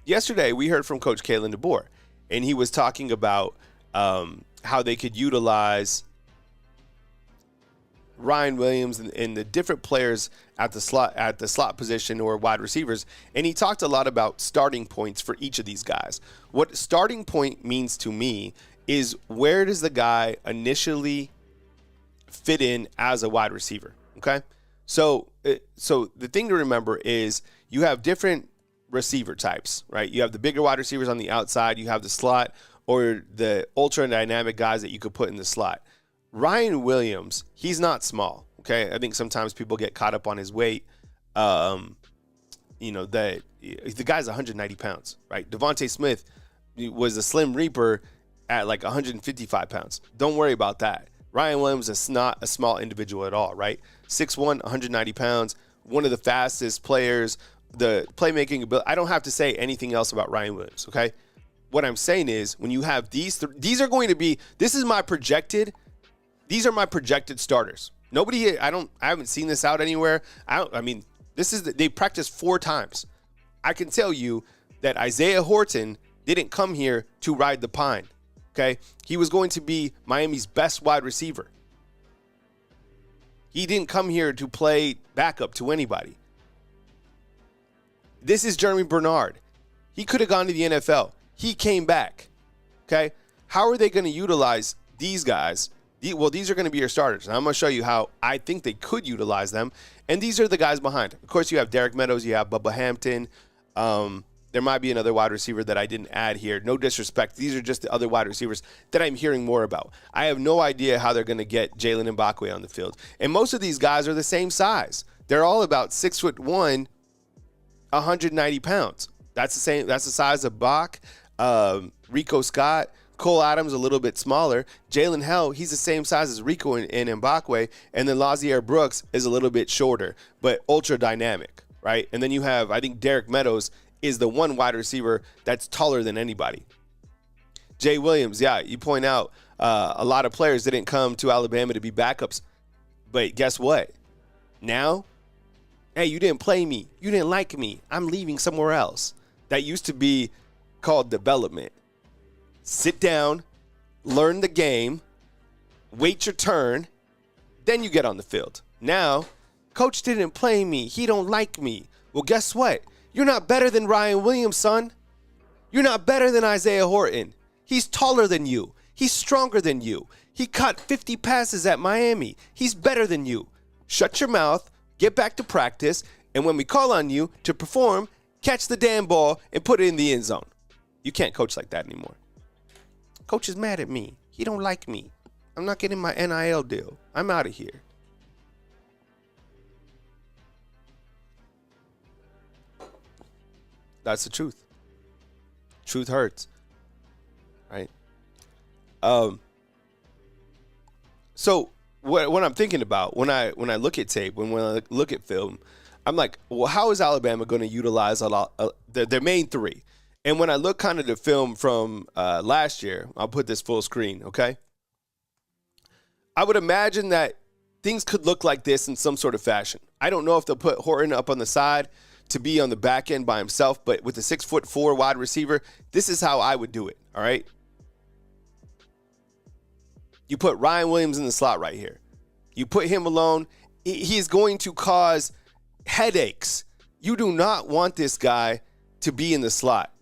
yesterday we heard from Coach Kalen DeBoer, and he was talking about how they could utilize Ryan Williams and the different players at the slot position or wide receivers, and he talked a lot about starting points for each of these guys. What starting point means to me is, where does the guy initially fit in as a wide receiver? Okay, so the thing to remember is you have different receiver types, right? You have the bigger wide receivers on the outside, you have the slot, or the ultra dynamic guys that you could put in the slot. Ryan Williams, he's not small, okay? I think sometimes people get caught up on his weight. The guy's 190 pounds, right? Devontae Smith was a slim reaper at like 155 pounds. Don't worry about that. Ryan Williams is not a small individual at all, right? 6'1", 190 pounds, one of the fastest players, the playmaking ability. I don't have to say anything else about Ryan Williams, okay? What I'm saying is, when you have these are going to be, these are my projected starters. I haven't seen this out anywhere. They practiced 4 times. I can tell you that Isaiah Horton didn't come here to ride the pine, okay? He was going to be Miami's best wide receiver. He didn't come here to play backup to anybody. This is Germie Bernard. He could have gone to the NFL. He came back, okay? How are they going to utilize these guys? Well, these are going to be your starters, and I'm going to show you how I think they could utilize them. And these are the guys behind. Of course, you have Derek Meadows, you have Bubba Hampton. There might be another wide receiver that I didn't add here. No disrespect. These are just the other wide receivers that I'm hearing more about. I have no idea how they're going to get Jalen Mbakwe on the field. And most of these guys are the same size. They're all about 6'1", 190 pounds. That's the same. That's the size of Bach, Rico Scott. Cole Adams a little bit smaller. Jalen Hell, he's the same size as Rico and Mbakwe. And then Lazier Brooks is a little bit shorter, but ultra dynamic, right? And then you have, I think Derek Meadows is the one wide receiver that's taller than anybody. Jay Williams, yeah, you point out a lot of players didn't come to Alabama to be backups. But guess what? Now, hey, you didn't play me. You didn't like me. I'm leaving somewhere else. That used to be called development. Sit down, learn the game, wait your turn, then you get on the field. Now, coach didn't play me. He don't like me. Well, guess what? You're not better than Ryan Williams, son. You're not better than Isaiah Horton. He's taller than you. He's stronger than you. He caught 50 passes at Miami. He's better than you. Shut your mouth, get back to practice, and when we call on you to perform, catch the damn ball and put it in the end zone. You can't coach like that anymore. Coach is mad at me. He don't like me. I'm not getting my NIL deal. I'm out of here. That's the truth. Truth hurts. Right? So what I'm thinking about when I look at tape, when I look at film, I'm like, well, how is Alabama going to utilize a lot their main 3? And when I look kind of the film from last year, I'll put this full screen, okay? I would imagine that things could look like this in some sort of fashion. I don't know if they'll put Horton up on the side to be on the back end by himself, but with a 6'4" wide receiver, this is how I would do it, all right? You put Ryan Williams in the slot right here. You put him alone. He is going to cause headaches. You do not want this guy to be in the slot.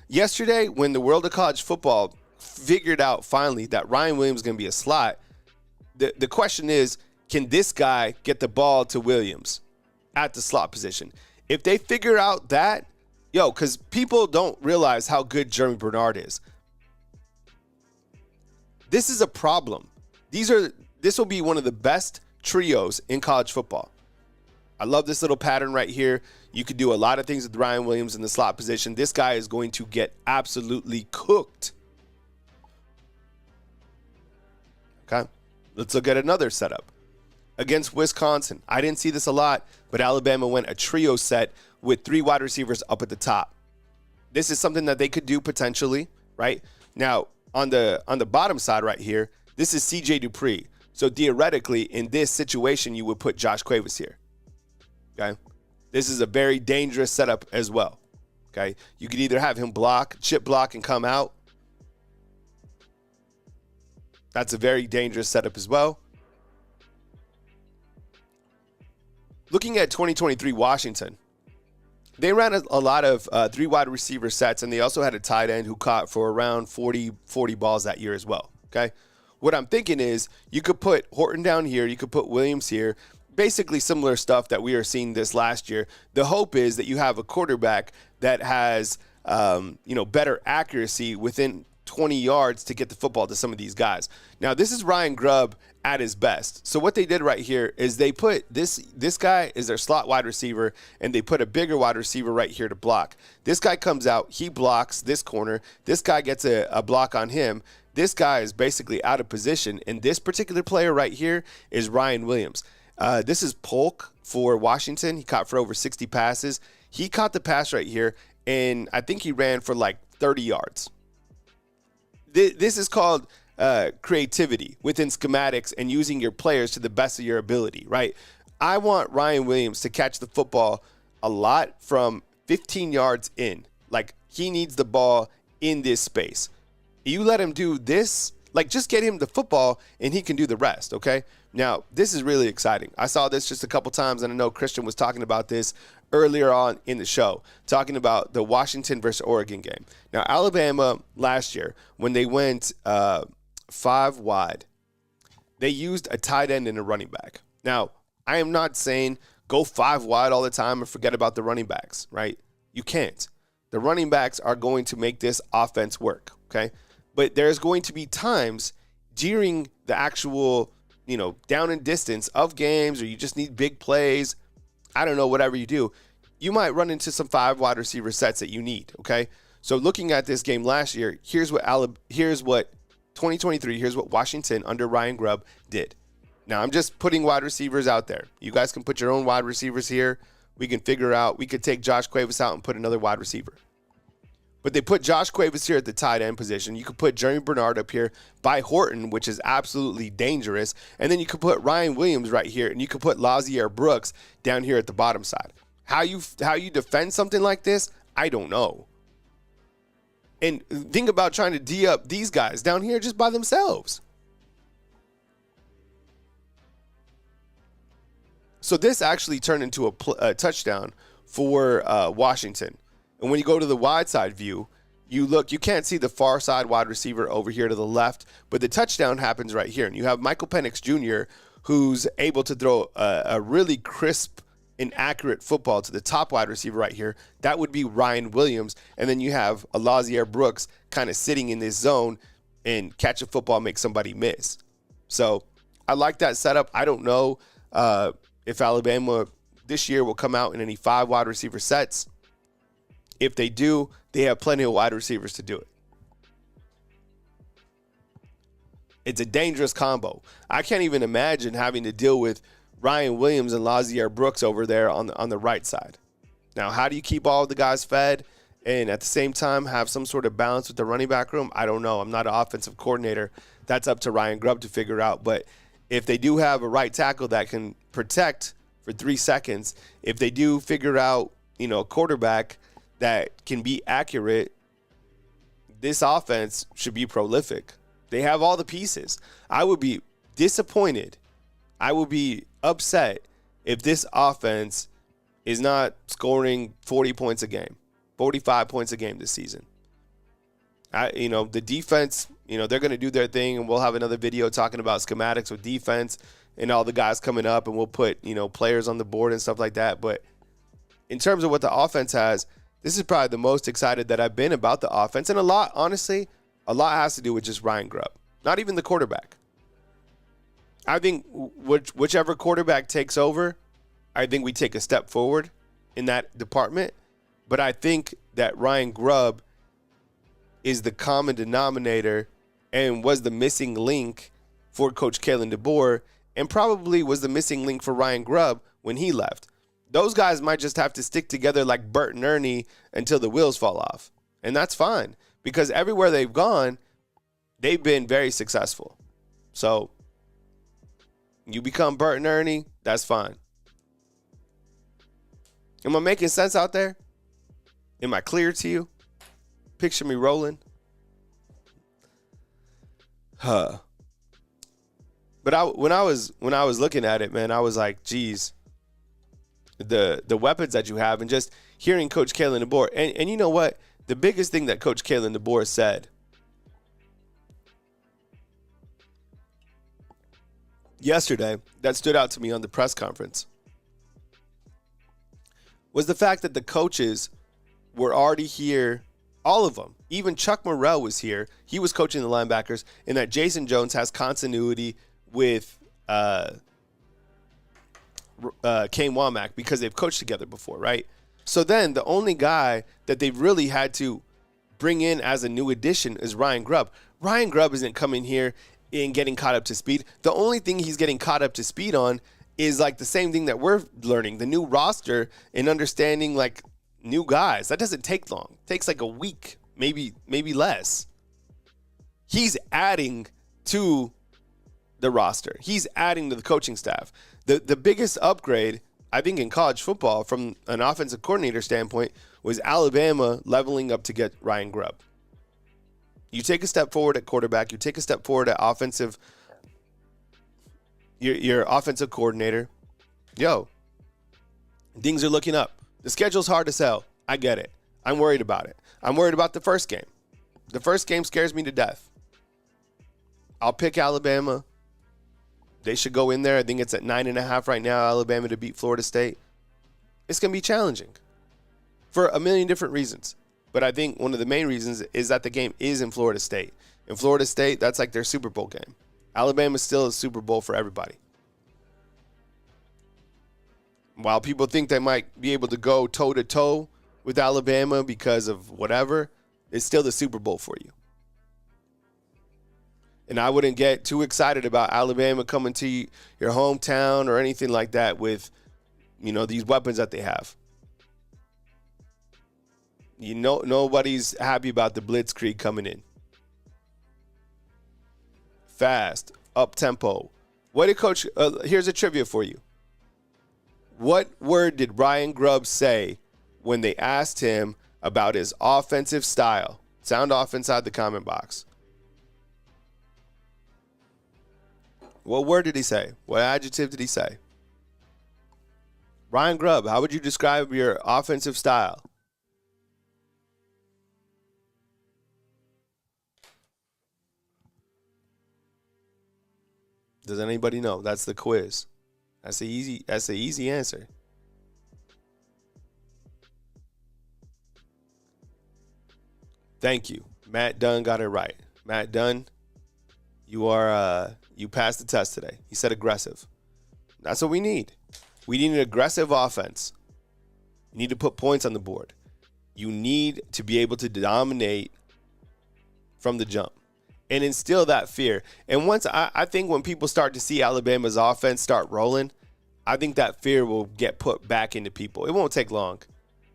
Yesterday, when the world of college football figured out finally that Ryan Williams is going to be a slot, the question is, can this guy get the ball to Williams at the slot position? If they figure out that, because people don't realize how good Germie Bernard is. This is a problem. This will be one of the best trios in college football. I love this little pattern right here. You could do a lot of things with Ryan Williams in the slot position. This guy is going to get absolutely cooked. Okay, let's look at another setup. Against Wisconsin, I didn't see this a lot, but Alabama went a trio set with 3 wide receivers up at the top. This is something that they could do potentially, right? Now, on the bottom side right here, this is C.J. Dupree. So theoretically, in this situation, you would put Josh Cuevas here. Okay, this is a very dangerous setup as well. Okay, you could either have him block, chip block, and come out. That's a very dangerous setup as well. Looking at 2023 Washington, they ran a lot of 3 wide receiver sets, and they also had a tight end who caught for around 40 balls that year as well. Okay, what I'm thinking is you could put Horton down here, you could put Williams here, basically similar stuff that we are seeing this last year. The hope is that you have a quarterback that has better accuracy within 20 yards to get the football to some of these guys. Now, this is Ryan Grubb at his best. So what they did right here is they put this guy is their slot wide receiver, and they put a bigger wide receiver right here to block. This guy comes out, he blocks this corner. This guy gets a block on him. This guy is basically out of position, and this particular player right here is Ryan Williams. This is Polk for Washington. He caught for over 60 passes. He caught the pass right here, and I think he ran for like 30 yards. This is called creativity within schematics and using your players to the best of your ability, right? I want Ryan Williams to catch the football a lot from 15 yards in. Like, he needs the ball in this space. You let him do this, like, just get him the football and he can do the rest, okay? Now, this is really exciting. I saw this just a couple times, and I know Christian was talking about this earlier on in the show, talking about the Washington versus Oregon game. Now, Alabama last year, when they went 5 wide, they used a tight end and a running back. Now, I am not saying go 5 wide all the time and forget about the running backs, right? You can't. The running backs are going to make this offense work, okay? But there's going to be times during the actual, down and distance of games, or you just need big plays. I don't know, whatever you do, you might run into some 5 wide receiver sets that you need, okay? So looking at this game last year, here's what 2023, here's what Washington under Ryan Grubb did. Now, I'm just putting wide receivers out there. You guys can put your own wide receivers here. We can figure out, we could take Josh Cuevas out and put another wide receiver. But they put Josh Cuevas here at the tight end position. You could put Germie Bernard up here by Horton, which is absolutely dangerous. And then you could put Ryan Williams right here, and you could put Lazier Brooks down here at the bottom side. How you defend something like this, I don't know. And think about trying to D up these guys down here just by themselves. So this actually turned into a touchdown for Washington. And when you go to the wide side view, you can't see the far side wide receiver over here to the left, but the touchdown happens right here. And you have Michael Penix Jr., who's able to throw a really crisp and accurate football to the top wide receiver right here. That would be Ryan Williams. And then you have Lazier Brooks kind of sitting in this zone and catch a football, make somebody miss. So I like that setup. I don't know if Alabama this year will come out in any 5 wide receiver sets. If they do, they have plenty of wide receivers to do it. It's a dangerous combo. I can't even imagine having to deal with Ryan Williams and Lazier Brooks over there on the right side. Now, how do you keep all of the guys fed and at the same time have some sort of balance with the running back room? I don't know. I'm not an offensive coordinator. That's up to Ryan Grubb to figure out. But if they do have a right tackle that can protect for 3 seconds, if they do figure out, a quarterback that can be accurate, this offense should be prolific. They have all the pieces. I would be disappointed. I would be upset if this offense is not scoring 40 points a game, 45 points a game this season. The defense, they're going to do their thing, and we'll have another video talking about schematics with defense and all the guys coming up, and we'll put, players on the board and stuff like that. But in terms of what the offense has, this is probably the most excited that I've been about the offense. And a lot has to do with just Ryan Grubb, not even the quarterback. I think whichever quarterback takes over, I think we take a step forward in that department. But I think that Ryan Grubb is the common denominator and was the missing link for Coach Kalen DeBoer, and probably was the missing link for Ryan Grubb when he left. Those guys might just have to stick together like Bert and Ernie until the wheels fall off. And that's fine, because everywhere they've gone, they've been very successful. So you become Bert and Ernie, that's fine. Am I making sense out there? Am I clear to you? Picture me rolling. Huh. But when I was looking at it, man, I was like, geez, the weapons that you have, and just hearing Coach Kalen DeBoer, and you know what? The biggest thing that Coach Kalen DeBoer said yesterday that stood out to me on the press conference was the fact that the coaches were already here, all of them. Even Chuck Morrell was here. He was coaching the linebackers, and that Jason Jones has continuity with Kane Womack because they've coached together before, right? So then the only guy that they've really had to bring in as a new addition is Ryan Grubb. Ryan Grubb isn't coming here and getting caught up to speed. The only thing he's getting caught up to speed on is like the same thing that we're learning, the new roster and understanding like new guys. That doesn't take long. It takes like a week, maybe less. He's adding to the roster. He's adding to the coaching staff. The biggest upgrade, I think, in college football from an offensive coordinator standpoint was Alabama leveling up to get Ryan Grubb. You take a step forward at quarterback. You take a step forward at offensive. Your offensive coordinator. Yo, things are looking up. The schedule's hard to sell. I get it. I'm worried about it. I'm worried about the first game. The first game scares me to death. I'll pick Alabama. They should go in there. I think it's at 9.5 right now, Alabama to beat Florida State. It's going to be challenging for a million different reasons. But I think one of the main reasons is that the game is in Florida State. In Florida State, that's like their Super Bowl game. Alabama is still a Super Bowl for everybody. While people think they might be able to go toe-to-toe with Alabama because of whatever, it's still the Super Bowl for you. And I wouldn't get too excited about Alabama coming to your hometown or anything like that with, these weapons that they have. Nobody's happy about the blitzkrieg coming in. Fast, up-tempo. What did Coach here's a trivia for you. What word did Ryan Grubb say when they asked him about his offensive style? Sound off inside the comment box. What word did he say? What adjective did he say? Ryan Grubb, how would you describe your offensive style? Does anybody know? That's the quiz. That's the easy answer. Thank you. Matt Dunn got it right. Matt Dunn, you passed the test today. He said aggressive. That's what we need. We need an aggressive offense. You need to put points on the board. You need to be able to dominate from the jump and instill that fear. And once I think when people start to see Alabama's offense start rolling, I think that fear will get put back into people. It won't take long.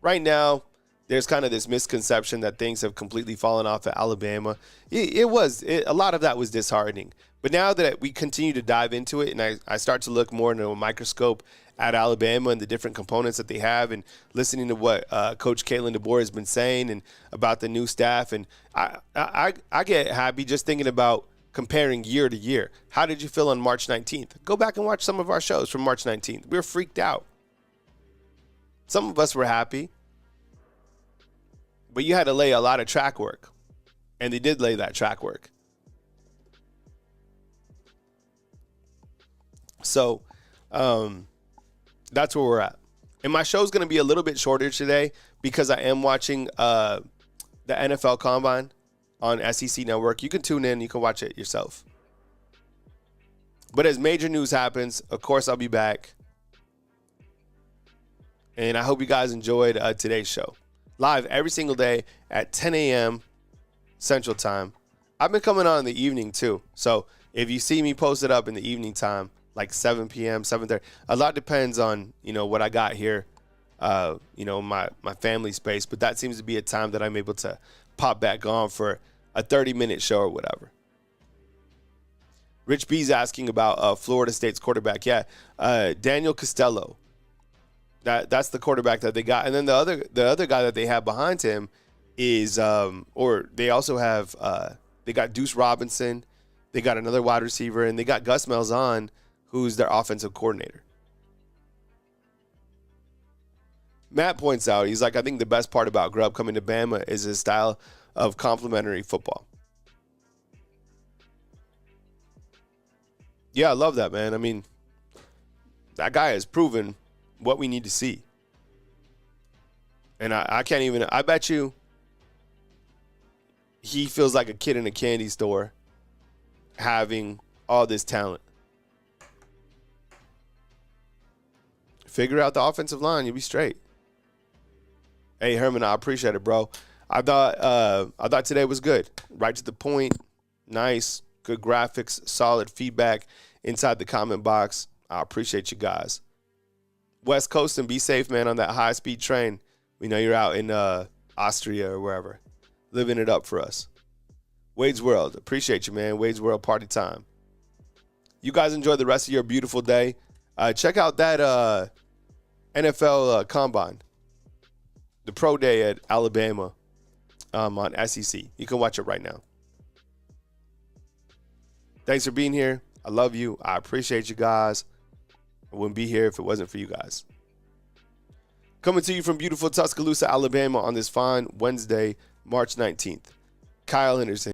Right now, there's kind of this misconception that things have completely fallen off at Alabama. A lot of that was disheartening. But now that we continue to dive into it and I start to look more into a microscope at Alabama and the different components that they have and listening to what Coach Kalen DeBoer has been saying and about the new staff, and I get happy just thinking about comparing year to year. How did you feel on March 19th? Go back and watch some of our shows from March 19th. We were freaked out. Some of us were happy. But you had to lay a lot of track work. And they did lay that track work. So that's where we're at. And my show's going to be a little bit shorter today because I am watching the NFL Combine on SEC Network. You can tune in. You can watch it yourself. But as major news happens, of course, I'll be back. And I hope you guys enjoyed today's show. Live every single day at 10 a.m. Central Time. I've been coming on in the evening too. So if you see me posted up in the evening time, like 7 p.m., 7:30, a lot depends on, what I got here, my family space. But that seems to be a time that I'm able to pop back on for a 30-minute show or whatever. Rich B's asking about Florida State's quarterback. Yeah, Daniel Costello. That's the quarterback that they got. And then the other guy that they have behind him is or they also have they got Deuce Robinson, they got another wide receiver, and they got Gus Malzahn, who's their offensive coordinator. Matt points out, he's like, I think the best part about Grubb coming to Bama is his style of complementary football. Yeah, I love that, man. I mean, that guy has proven what we need to see. And I can't even, I bet you he feels like a kid in a candy store having all this talent. Figure out the offensive line, you'll be straight. Hey, Herman, I appreciate it, bro. I thought today was good. Right to the point, nice, good graphics, solid feedback inside the comment box. I appreciate you guys. West Coast, and be safe, man, on that high-speed train. We know you're out in Austria or wherever, living it up for us. Wade's World, appreciate you, man. Wade's World, party time. You guys enjoy the rest of your beautiful day. Check out that NFL Combine, the Pro Day at Alabama on SEC. You can watch it right now. Thanks for being here. I love you. I appreciate you guys. I wouldn't be here if it wasn't for you guys. Coming to you from beautiful Tuscaloosa, Alabama on this fine Wednesday, March 19th. Kyle Henderson.